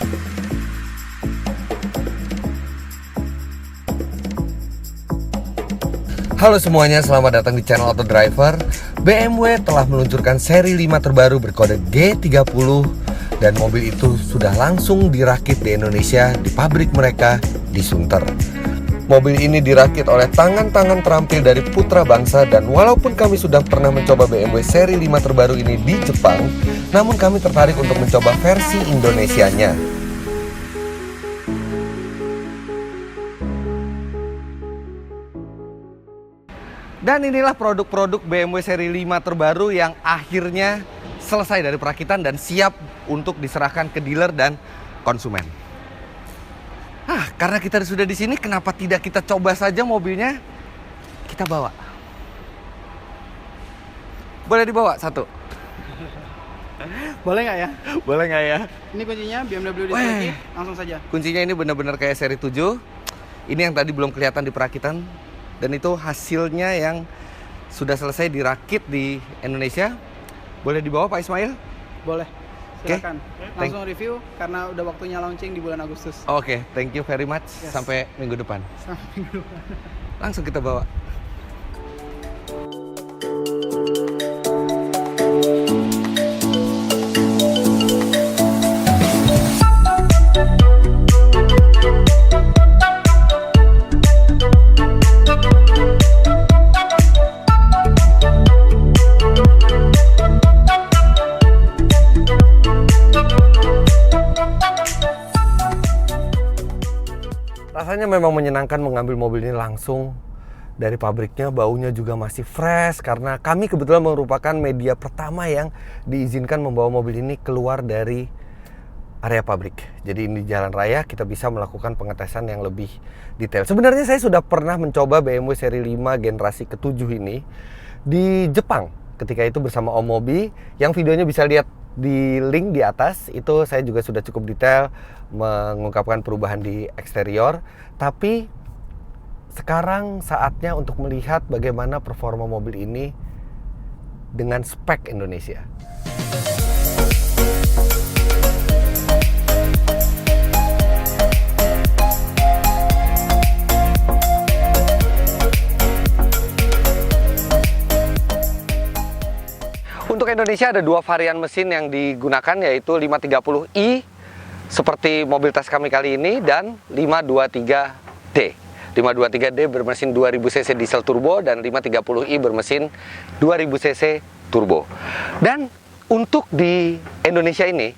Halo semuanya, selamat datang di channel Auto Driver. BMW telah meluncurkan seri 5 terbaru berkode G30 dan mobil itu sudah langsung dirakit di Indonesia di pabrik mereka di Sunter. Mobil ini dirakit oleh tangan-tangan terampil dari putra bangsa, dan walaupun kami sudah pernah mencoba BMW seri 5 terbaru ini di Jepang, namun kami tertarik untuk mencoba versi Indonesianya. Dan inilah produk-produk BMW seri 5 terbaru yang akhirnya selesai dari perakitan dan siap untuk diserahkan ke dealer dan konsumen. Karena kita sudah di sini, kenapa tidak kita coba saja mobilnya? Kita bawa. Boleh dibawa satu? Boleh nggak ya? Boleh nggak ya? Ini kuncinya BMW dirakit, langsung saja. Kuncinya ini benar-benar kayak seri 7. Ini yang tadi belum kelihatan di perakitan. Dan itu hasilnya yang sudah selesai dirakit di Indonesia. Boleh dibawa Pak Ismail? Boleh, silakan. Okay. Langsung review karena udah waktunya launching di bulan Agustus. Oke, thank you very much. Yes. Sampai minggu depan. Sampai minggu depan. Langsung kita bawa. Rasanya memang menyenangkan mengambil mobil ini langsung dari pabriknya. Baunya juga masih fresh karena kami kebetulan merupakan media pertama yang diizinkan membawa mobil ini keluar dari area pabrik. Jadi di jalan raya kita bisa melakukan pengetesan yang lebih detail. Sebenarnya saya sudah pernah mencoba BMW seri 5 generasi ke-7 ini di Jepang. Ketika itu bersama Om Mobi, yang videonya bisa lihat di link di atas. Itu saya juga sudah cukup detail mengungkapkan perubahan di eksterior. Tapi sekarang saatnya untuk melihat bagaimana performa mobil ini dengan spek Indonesia. Untuk Indonesia ada dua varian mesin yang digunakan, yaitu 530i seperti mobil tes kami kali ini dan 523D. 523D bermesin 2000 cc diesel turbo dan 530i bermesin 2000 cc turbo. Dan untuk di Indonesia ini,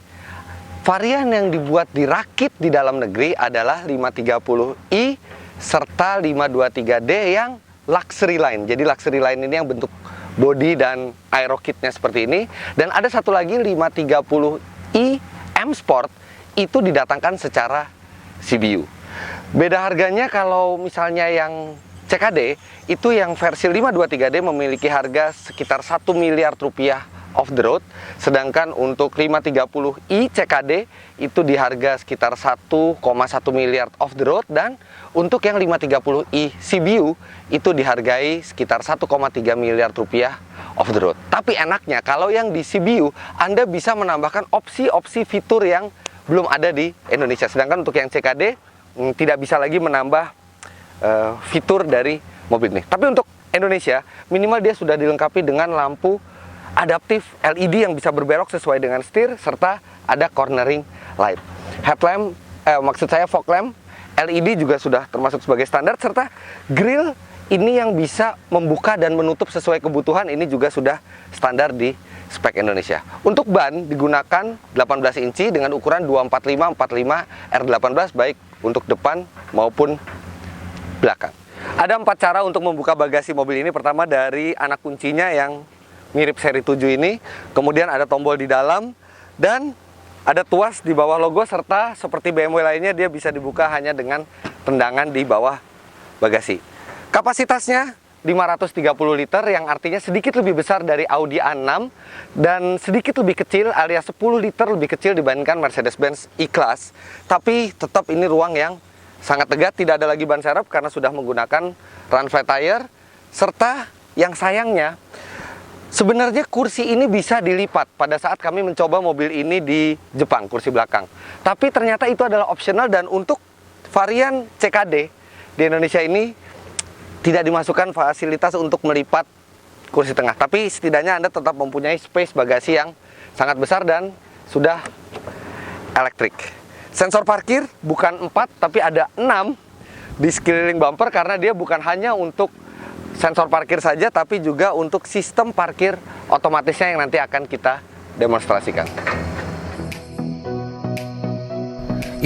varian yang dibuat dirakit di dalam negeri adalah 530i serta 523D yang luxury line. Jadi luxury line ini yang bentuk body dan aero kitnya seperti ini. Dan ada satu lagi 530i M Sport, itu didatangkan secara CBU. Beda harganya kalau misalnya yang CKD, itu yang versi 523D memiliki harga sekitar 1 miliar rupiah off the road. Sedangkan untuk 530i CKD itu di harga sekitar 1,1 miliar off the road. Dan untuk yang 530i CBU itu dihargai sekitar 1,3 miliar rupiah off the road. Tapi enaknya kalau yang di CBU Anda bisa menambahkan opsi-opsi fitur yang belum ada di Indonesia. Sedangkan untuk yang CKD tidak bisa lagi menambah fitur dari mobil ini. Tapi untuk Indonesia minimal dia sudah dilengkapi dengan lampu adaptif LED yang bisa berbelok sesuai dengan setir, serta ada cornering light. Headlamp, maksud saya fog lamp LED juga sudah termasuk sebagai standar, serta grill ini yang bisa membuka dan menutup sesuai kebutuhan, ini juga sudah standar di spek Indonesia. Untuk ban digunakan 18 inci dengan ukuran 245/45 R18 baik untuk depan maupun belakang. Ada 4 cara untuk membuka bagasi mobil ini. Pertama dari anak kuncinya yang mirip seri 7 ini, kemudian ada tombol di dalam dan ada tuas di bawah logo, serta seperti BMW lainnya dia bisa dibuka hanya dengan tendangan di bawah bagasi. Kapasitasnya 530 liter yang artinya sedikit lebih besar dari Audi A6 dan sedikit lebih kecil alias 10 liter lebih kecil dibandingkan Mercedes-Benz E-Class. Tapi tetap ini ruang yang sangat tegak, tidak ada lagi ban serep karena sudah menggunakan run flat tire. Serta yang sayangnya Sebenarnya kursi ini bisa dilipat pada saat kami mencoba mobil ini di Jepang, kursi belakang. Tapi ternyata itu adalah optional, dan untuk varian CKD di Indonesia ini tidak dimasukkan fasilitas untuk melipat kursi tengah. Tapi setidaknya Anda tetap mempunyai space bagasi yang sangat besar dan sudah elektrik. Sensor parkir bukan 4 tapi ada 6 di sekeliling bumper, karena dia bukan hanya untuk sensor parkir saja, tapi juga untuk sistem parkir otomatisnya yang nanti akan kita demonstrasikan.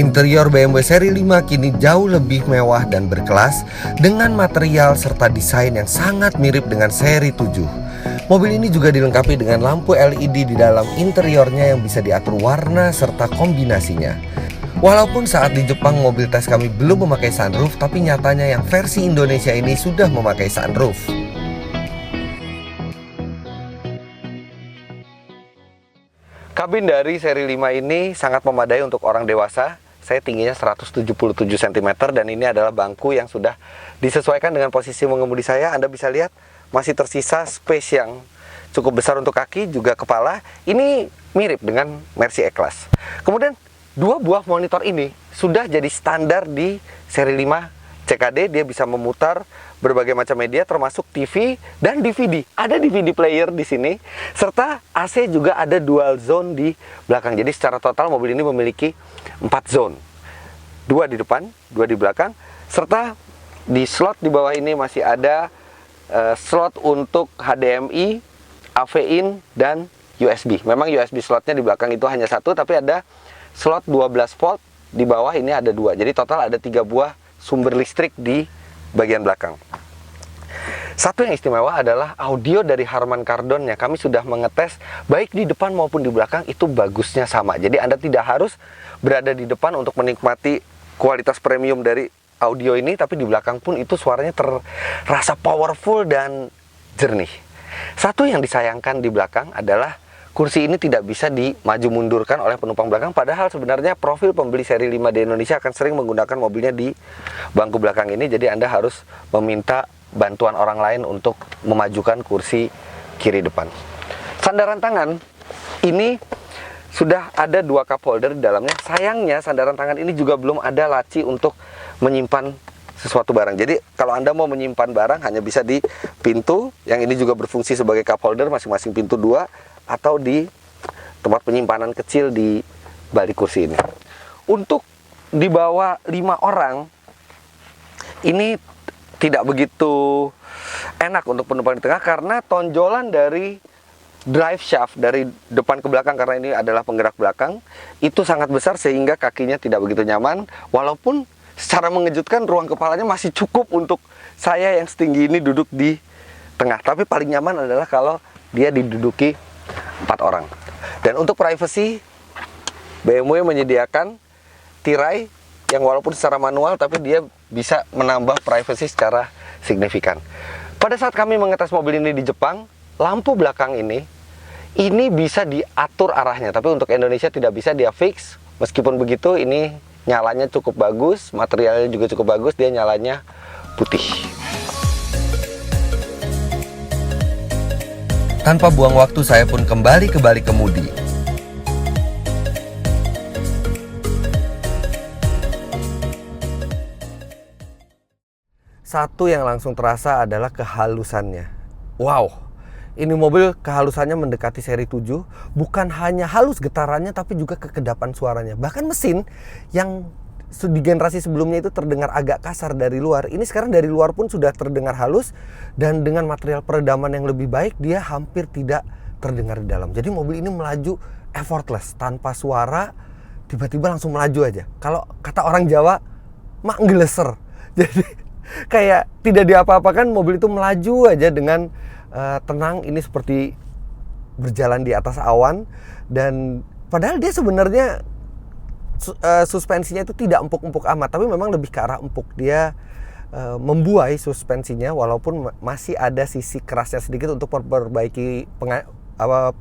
Interior BMW seri 5 kini jauh lebih mewah dan berkelas dengan material serta desain yang sangat mirip dengan seri 7. Mobil ini juga dilengkapi dengan lampu LED di dalam interiornya yang bisa diatur warna serta kombinasinya. Walaupun saat di Jepang mobil tes kami belum memakai sunroof, tapi nyatanya yang versi Indonesia ini sudah memakai sunroof. Kabin dari seri 5 ini sangat memadai untuk orang dewasa. Saya tingginya 177 cm dan ini adalah bangku yang sudah disesuaikan dengan posisi mengemudi saya. Anda bisa lihat masih tersisa space yang cukup besar untuk kaki, juga kepala. Ini mirip dengan Mercy E-Class. Kemudian 2 buah monitor ini sudah jadi standar di seri 5 CKD. Dia bisa memutar berbagai macam media termasuk TV dan DVD. Ada DVD player di sini, serta AC juga ada dual zone di belakang. Jadi secara total mobil ini memiliki 4 zone. 2 di depan, 2 di belakang, serta di slot di bawah ini masih ada slot untuk HDMI, AV-in, dan USB. Memang USB slotnya di belakang itu hanya 1, tapi ada slot 12 volt di bawah ini ada 2. Jadi total ada 3 buah sumber listrik di bagian belakang. Satu yang istimewa adalah audio dari Harman Kardon-nya. Kami sudah mengetes baik di depan maupun di belakang itu bagusnya sama. Jadi Anda tidak harus berada di depan untuk menikmati kualitas premium dari audio ini, tapi di belakang pun itu suaranya terasa powerful dan jernih. Satu yang disayangkan di belakang adalah kursi ini tidak bisa dimaju mundurkan oleh penumpang belakang, padahal sebenarnya profil pembeli seri 5 di Indonesia akan sering menggunakan mobilnya di bangku belakang ini. Jadi Anda harus meminta bantuan orang lain untuk memajukan kursi kiri depan. Sandaran tangan ini sudah ada 2 cup holder di dalamnya. Sayangnya sandaran tangan ini juga belum ada laci untuk menyimpan sesuatu barang. Jadi kalau Anda mau menyimpan barang hanya bisa di pintu, yang ini juga berfungsi sebagai cup holder, masing-masing pintu 2, atau di tempat penyimpanan kecil di balik kursi ini. Untuk dibawa 5 orang ini tidak begitu enak untuk penumpang di tengah, karena tonjolan dari drive shaft dari depan ke belakang, karena ini adalah penggerak belakang, itu sangat besar sehingga kakinya tidak begitu nyaman. Walaupun secara mengejutkan ruang kepalanya masih cukup untuk saya yang setinggi ini duduk di tengah. Tapi paling nyaman adalah kalau dia diduduki 4 orang. Dan untuk privacy, BMW menyediakan tirai yang walaupun secara manual tapi dia bisa menambah privacy secara signifikan. Pada saat kami mengetes mobil ini di Jepang, lampu belakang ini bisa diatur arahnya, tapi untuk Indonesia tidak bisa, dia fix. Meskipun begitu, ini nyalanya cukup bagus, materialnya juga cukup bagus, dia nyalanya putih. Tanpa buang waktu, saya pun kembali ke balik kemudi. Satu yang langsung terasa adalah kehalusannya. Wow, ini mobil kehalusannya mendekati seri 7. Bukan hanya halus getarannya, tapi juga kekedapan suaranya. Bahkan mesin yang di generasi sebelumnya itu terdengar agak kasar dari luar, ini sekarang dari luar pun sudah terdengar halus, dan dengan material peredaman yang lebih baik, dia hampir tidak terdengar di dalam. Jadi mobil ini melaju effortless, tanpa suara, tiba-tiba langsung melaju aja. Kalau kata orang Jawa, mak ngeleser. Jadi kayak tidak diapa-apakan, mobil itu melaju aja dengan tenang. Ini seperti berjalan di atas awan, dan padahal dia sebenarnya suspensinya itu tidak empuk-empuk amat, tapi memang lebih ke arah empuk. Dia membuai suspensinya, walaupun masih ada sisi kerasnya sedikit untuk memperbaiki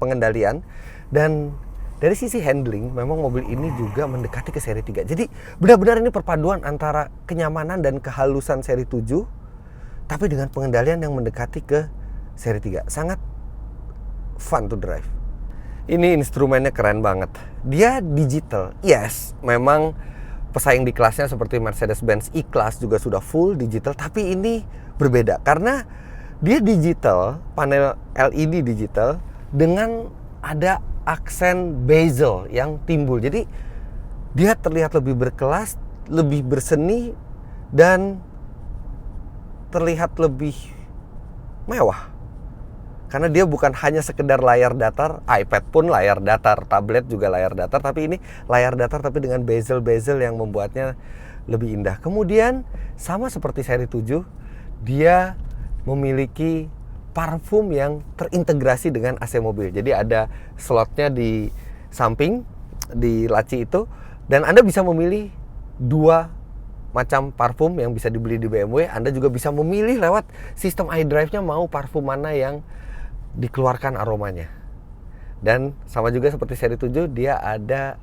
pengendalian. Dan dari sisi handling, memang mobil ini juga mendekati ke seri 3. Jadi benar-benar ini perpaduan antara kenyamanan dan kehalusan seri 7, tapi dengan pengendalian yang mendekati ke seri 3. Sangat fun to drive. Ini instrumennya keren banget. Dia digital. Yes, memang pesaing di kelasnya seperti Mercedes-Benz E-Class juga sudah full digital, tapi ini berbeda karena dia digital, panel LED digital dengan ada aksen bezel yang timbul. Jadi dia terlihat lebih berkelas, lebih berseni, dan terlihat lebih mewah. Karena dia bukan hanya sekedar layar datar, iPad pun layar datar, tablet juga layar datar, tapi ini layar datar tapi dengan bezel-bezel yang membuatnya lebih indah. Kemudian sama seperti seri 7, dia memiliki parfum yang terintegrasi dengan AC mobil. Jadi ada slotnya di samping, di laci itu, dan Anda bisa memilih 2 macam parfum yang bisa dibeli di BMW. Anda juga bisa memilih lewat sistem iDrive-nya mau parfum mana yang dikeluarkan aromanya. Dan sama juga seperti seri 7, dia ada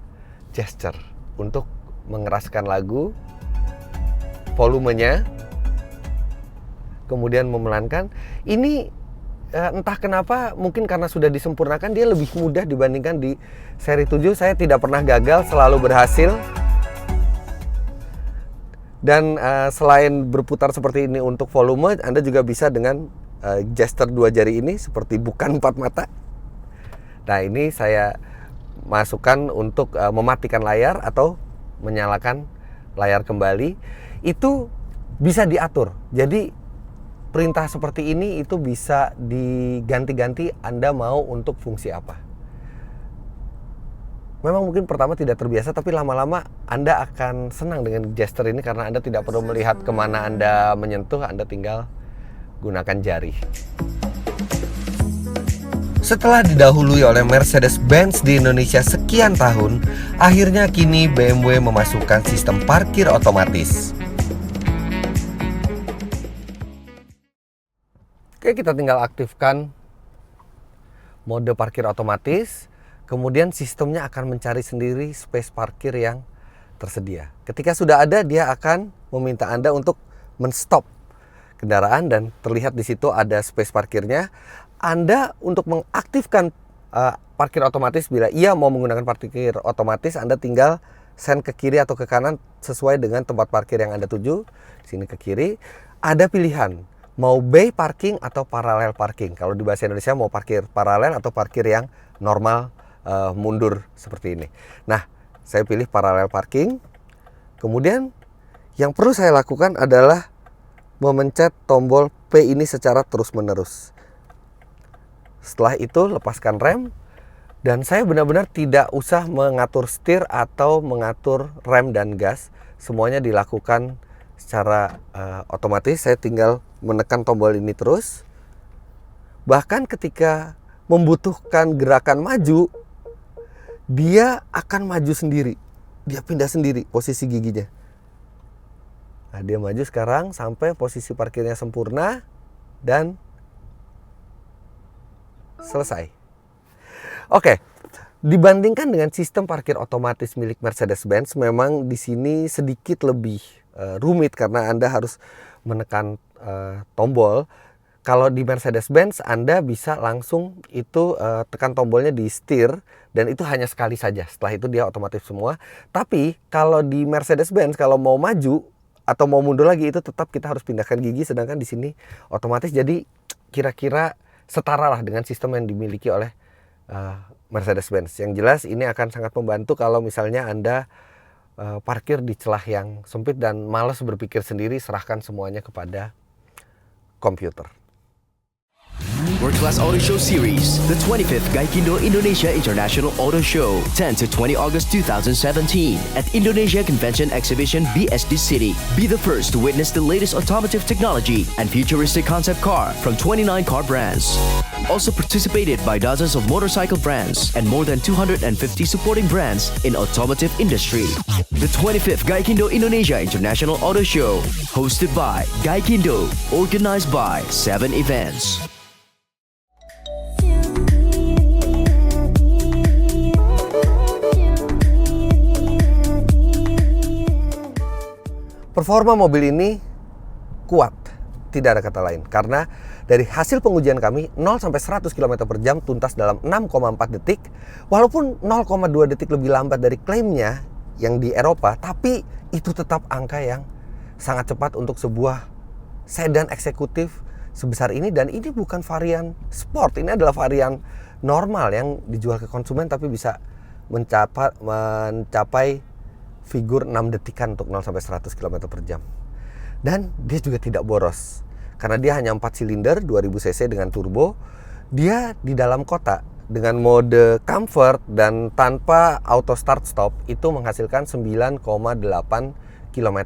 gesture untuk mengeraskan lagu, volumenya, kemudian memelankan. Ini entah kenapa, mungkin karena sudah disempurnakan, dia lebih mudah dibandingkan di seri 7. Saya tidak pernah gagal, selalu berhasil. Dan selain berputar seperti ini untuk volume, Anda juga bisa dengan gesture 2 jari ini seperti bukan 4 mata. Nah, ini saya masukkan untuk mematikan layar atau menyalakan layar kembali. Itu bisa diatur. Jadi perintah seperti ini itu bisa diganti-ganti Anda mau untuk fungsi apa. Memang mungkin pertama tidak terbiasa, tapi lama-lama Anda akan senang dengan gesture ini karena Anda tidak perlu melihat kemana Anda menyentuh, Anda tinggal gunakan jari. Setelah didahului oleh Mercedes-Benz di Indonesia sekian tahun, akhirnya kini BMW memasukkan sistem parkir otomatis. Oke, kita tinggal aktifkan mode parkir otomatis. Kemudian sistemnya akan mencari sendiri space parkir yang tersedia. Ketika sudah ada, dia akan meminta Anda untuk men-stop kendaraan dan terlihat di situ ada space parkirnya. Anda untuk mengaktifkan parkir otomatis, bila ia mau menggunakan parkir otomatis, Anda tinggal send ke kiri atau ke kanan sesuai dengan tempat parkir yang Anda tuju. Di sini ke kiri, ada pilihan mau bay parking atau parallel parking. Kalau di bahasa Indonesia mau parkir paralel atau parkir yang normal, mundur seperti ini. Nah, saya pilih parallel parking. Kemudian yang perlu saya lakukan adalah memencet tombol P ini secara terus-menerus. Setelah itu lepaskan rem, dan saya benar-benar tidak usah mengatur setir atau mengatur rem dan gas. Semuanya dilakukan secara otomatis. Saya tinggal menekan tombol ini terus. Bahkan ketika membutuhkan gerakan maju, dia akan maju sendiri. Dia pindah sendiri posisi giginya. Nah, dia maju sekarang sampai posisi parkirnya sempurna dan selesai. Oke, dibandingkan dengan sistem parkir otomatis milik Mercedes-Benz, memang di sini sedikit lebih rumit karena Anda harus menekan tombol. Kalau di Mercedes-Benz, Anda bisa langsung itu tekan tombolnya di setir, dan itu hanya sekali saja. Setelah itu dia otomatis semua. Tapi kalau di Mercedes-Benz, kalau mau maju atau mau mundur lagi, itu tetap kita harus pindahkan gigi. Sedangkan di sini otomatis, jadi kira-kira setara lah dengan sistem yang dimiliki oleh Mercedes-Benz. Yang jelas ini akan sangat membantu kalau misalnya Anda parkir di celah yang sempit dan malas berpikir sendiri, serahkan semuanya kepada komputer. World Class Auto Show Series, the 25th Gaikindo Indonesia International Auto Show, 10 to 20 August 2017 at Indonesia Convention Exhibition BSD City. Be the first to witness the latest automotive technology and futuristic concept car from 29 car brands. Also participated by dozens of motorcycle brands and more than 250 supporting brands in automotive industry. The 25th Gaikindo Indonesia International Auto Show, hosted by Gaikindo, organized by 7 Events. Performa mobil ini kuat, Tidak ada kata lain. Karena dari hasil pengujian kami 0 sampai 100 km per jam tuntas dalam 6,4 detik. Walaupun 0,2 detik lebih lambat dari klaimnya yang di Eropa, tapi itu tetap angka yang sangat cepat untuk sebuah sedan eksekutif sebesar ini. Dan ini bukan varian sport, ini adalah varian normal yang dijual ke konsumen tapi bisa mencapai figur 6 detikan untuk 0 sampai 100 km per jam. Dan dia juga tidak boros karena dia hanya 4 silinder 2000 cc dengan turbo. Dia di dalam kota dengan mode comfort dan tanpa auto start stop itu menghasilkan 9,8 km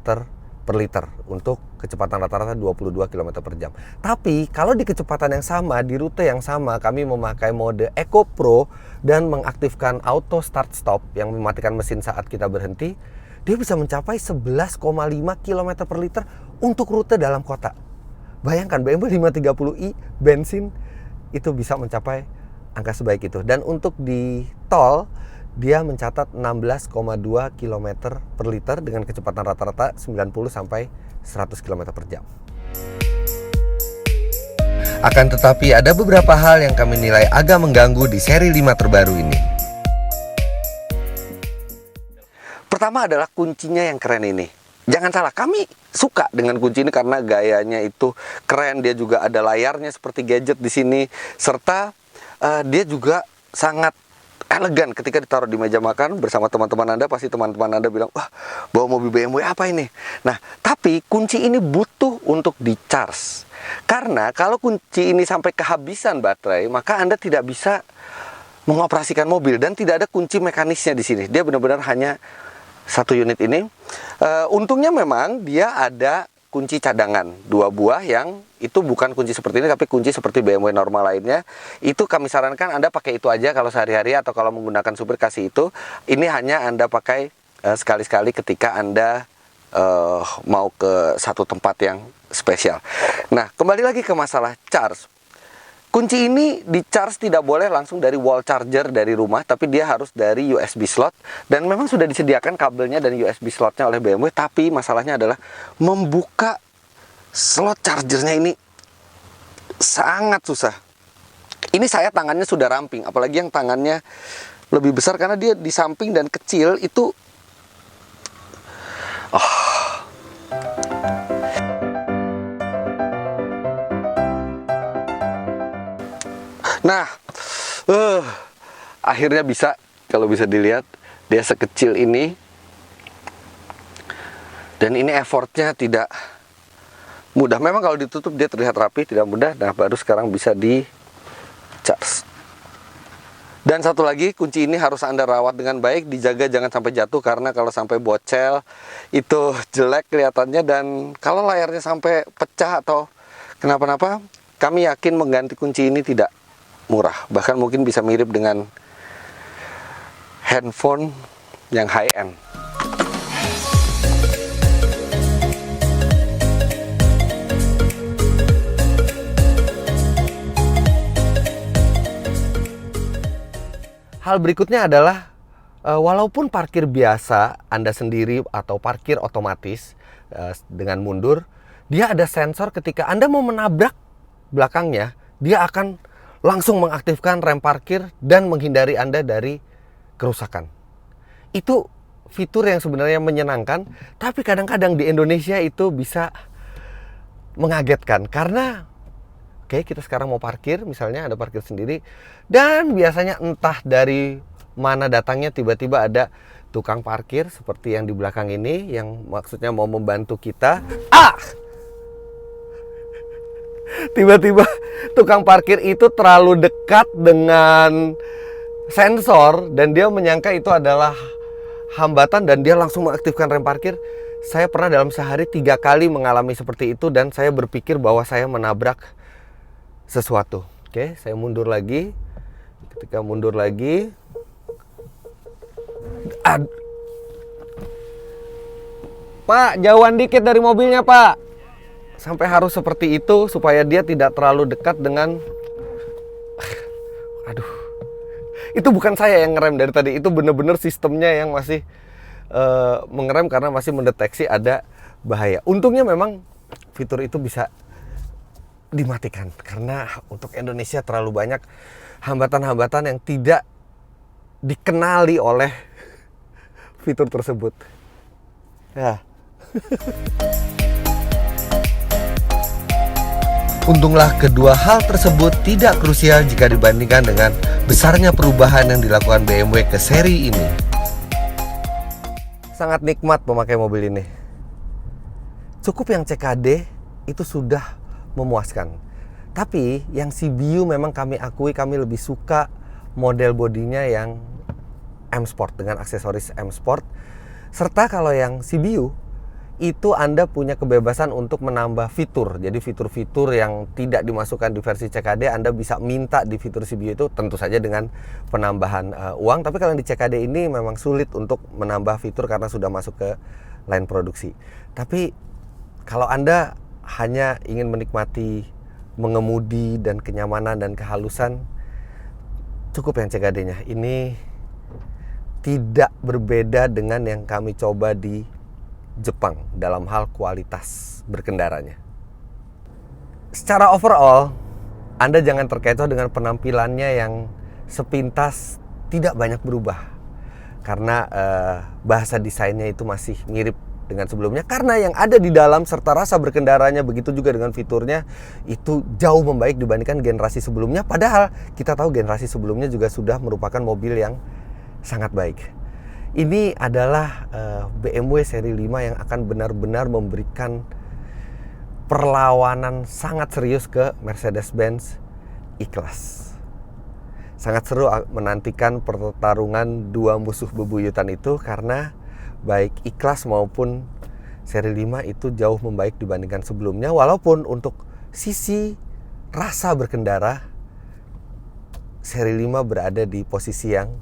per liter untuk kecepatan rata-rata 22 km per jam. Tapi kalau di kecepatan yang sama, di rute yang sama, kami memakai mode Eco Pro dan mengaktifkan auto start stop yang mematikan mesin saat kita berhenti, dia bisa mencapai 11,5 km per liter untuk rute dalam kota. Bayangkan BMW 530i bensin itu bisa mencapai angka sebaik itu. Dan untuk di tol dia mencatat 16,2 km per liter dengan kecepatan rata-rata 90 sampai 100 km per jam. Akan tetapi ada beberapa hal yang kami nilai agak mengganggu di seri 5 terbaru ini. Pertama adalah kuncinya yang keren ini. Jangan salah, kami suka dengan kunci ini karena gayanya itu keren. Dia juga ada layarnya seperti gadget di sini, serta dia juga sangat elegan ketika ditaruh di meja makan bersama teman-teman Anda. Pasti teman-teman Anda bilang, wah, bawa mobil BMW apa ini? Nah, tapi kunci ini butuh untuk di-charge. Karena kalau kunci ini sampai kehabisan baterai, maka Anda tidak bisa mengoperasikan mobil. Dan tidak ada kunci mekanisnya di sini. Dia benar-benar hanya satu unit ini. Untungnya memang dia ada kunci cadangan 2 buah yang itu bukan kunci seperti ini tapi kunci seperti BMW normal lainnya. Itu kami sarankan Anda pakai itu aja kalau sehari-hari atau kalau menggunakan supir kasih itu. Ini hanya Anda pakai sekali-sekali ketika Anda mau ke satu tempat yang spesial. Nah, kembali lagi ke masalah charge. Kunci ini di-charge tidak boleh langsung dari wall charger dari rumah, tapi dia harus dari USB slot. Dan memang sudah disediakan kabelnya dan USB slotnya oleh BMW, tapi masalahnya adalah membuka slot chargernya ini sangat susah. Ini saya tangannya sudah ramping, apalagi yang tangannya lebih besar karena dia di samping dan kecil itu. Nah, akhirnya bisa, kalau bisa dilihat, dia sekecil ini. Dan ini effortnya tidak mudah. Memang kalau ditutup dia terlihat rapi, tidak mudah. Nah, baru sekarang bisa di-charge. Dan satu lagi, kunci ini harus Anda rawat dengan baik, dijaga jangan sampai jatuh. Karena kalau sampai bocel, itu jelek kelihatannya. Dan kalau layarnya sampai pecah atau kenapa-napa, kami yakin mengganti kunci ini tidak murah, bahkan mungkin bisa mirip dengan handphone yang high-end. Hal berikutnya adalah walaupun parkir biasa Anda sendiri atau parkir otomatis dengan mundur, dia ada sensor ketika Anda mau menabrak belakangnya, dia akan langsung mengaktifkan rem parkir dan menghindari Anda dari kerusakan. Itu fitur yang sebenarnya menyenangkan, tapi kadang-kadang di Indonesia itu bisa mengagetkan. Karena kita sekarang mau parkir, misalnya ada parkir sendiri, dan biasanya entah dari mana datangnya tiba-tiba ada tukang parkir seperti yang di belakang ini, yang maksudnya mau membantu kita. Tiba-tiba tukang parkir itu terlalu dekat dengan sensor dan dia menyangka itu adalah hambatan dan dia langsung mengaktifkan rem parkir. Saya pernah dalam sehari 3 kali mengalami seperti itu dan saya berpikir bahwa saya menabrak sesuatu. Oke, saya mundur lagi. Ketika mundur lagi, Pak, jauhan dikit dari mobilnya, Pak. Sampai harus seperti itu supaya dia tidak terlalu dekat dengan. Itu bukan saya yang ngerem dari tadi, itu bener-bener sistemnya yang masih mengerem karena masih mendeteksi ada bahaya. Untungnya memang fitur itu bisa dimatikan karena untuk Indonesia terlalu banyak hambatan-hambatan yang tidak dikenali oleh fitur tersebut. Ya. Untunglah kedua hal tersebut tidak krusial jika dibandingkan dengan besarnya perubahan yang dilakukan BMW ke seri ini. Sangat nikmat memakai mobil ini. Cukup yang CKD itu sudah memuaskan. Tapi yang CBU memang kami akui kami lebih suka model bodinya yang M Sport dengan aksesoris M Sport. Serta kalau yang CBU itu Anda punya kebebasan untuk menambah fitur. Jadi fitur-fitur yang tidak dimasukkan di versi CKD Anda bisa minta di fitur CBU itu, tentu saja dengan penambahan uang. Tapi kalau di CKD ini memang sulit untuk menambah fitur karena sudah masuk ke line produksi. Tapi kalau Anda hanya ingin menikmati mengemudi dan kenyamanan dan kehalusan, cukup yang CKD-nya. Ini tidak berbeda dengan yang kami coba di Jepang dalam hal kualitas berkendaranya. Secara overall, Anda jangan terkecoh dengan penampilannya yang sepintas tidak banyak berubah. Karena bahasa desainnya itu masih mirip dengan sebelumnya. Karena yang ada di dalam serta rasa berkendaranya, begitu juga dengan fiturnya, itu jauh membaik dibandingkan generasi sebelumnya. Padahal kita tahu generasi sebelumnya juga sudah merupakan mobil yang sangat baik. Ini adalah BMW seri 5 yang akan benar-benar memberikan perlawanan sangat serius ke Mercedes-Benz E-Class. Sangat seru menantikan pertarungan dua musuh bebuyutan itu karena baik E-Class maupun seri 5 itu jauh membaik dibandingkan sebelumnya. Walaupun untuk sisi rasa berkendara, seri 5 berada di posisi yang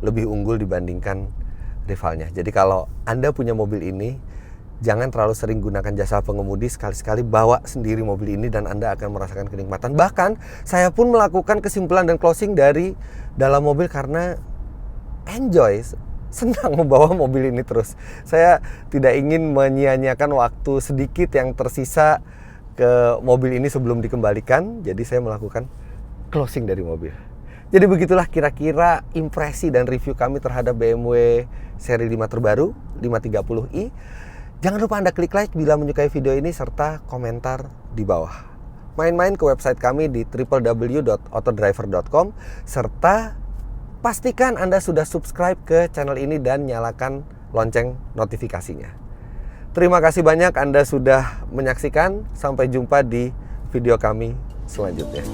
lebih unggul dibandingkan rivalnya. Jadi kalau Anda punya mobil ini, jangan terlalu sering gunakan jasa pengemudi, sekali-sekali bawa sendiri mobil ini dan Anda akan merasakan kenikmatan. Bahkan saya pun melakukan kesimpulan dan closing dari dalam mobil karena enjoy, senang membawa mobil ini terus. Saya tidak ingin menyia-nyiakan waktu sedikit yang tersisa ke mobil ini sebelum dikembalikan. Jadi saya melakukan closing dari mobil. Jadi begitulah kira-kira impresi dan review kami terhadap BMW seri 5 terbaru 530i. Jangan lupa Anda klik like bila menyukai video ini serta komentar di bawah. Main-main ke website kami di www.autodriver.com serta pastikan Anda sudah subscribe ke channel ini dan nyalakan lonceng notifikasinya. Terima kasih banyak Anda sudah menyaksikan. Sampai jumpa di video kami selanjutnya.